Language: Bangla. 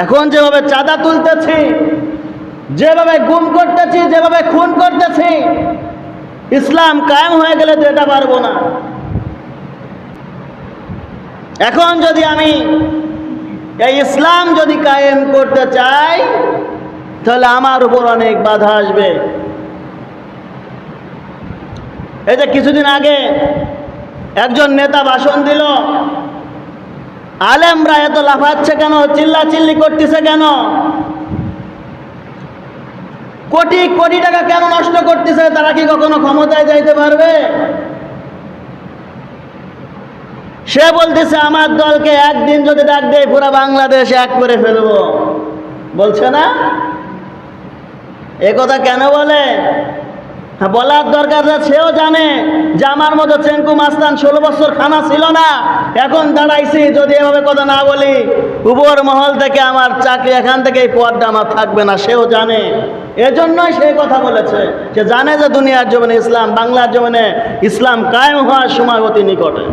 এখন যেভাবে চাঁদা তুলতেছি, যেভাবে গুম করতেছি, যেভাবে খুন করতেছি, ইসলাম কায়েম হয়ে গেলে তো এটা পারবো না। এখন যদি আমি এই ইসলাম যদি কায়েম করতে চাই, তাহলে আমার উপর অনেক বাধা আসবে। এই যে কিছুদিন আগে একজন নেতা ভাষণ দিল, আলেমরা এত লাফাচ্ছে কেন, চিল্লাচিল্লি করতেছে কেন, কোটি কোটি টাকা কেন নষ্ট করতেছে, তারা কি কখনো ক্ষমতায় যাইতে পারবে? সে বলতেছে আমার দলকে একদিন যদি ডাক দেয় পুরো বাংলাদেশ এক করে ফেলবো, বলছে না? এ কথা কেন বলে? বলার দরকার যে সেও জানে যে আমার মতো চেঙ্কু মাস্তান 16 বছর খানা ছিল না, এখন দাঁড়াইছি, যদি এভাবে কথা না বলি উপর মহল থেকে আমার চাকরি, এখান থেকে এই পদটা আমার থাকবে না, সেও জানে। এজন্যই সে কথা বলেছে, সে জানে যে দুনিয়ার জমিনে ইসলাম, বাংলার জমিনে ইসলাম কায়েম হওয়ার সময় অতি নিকটে।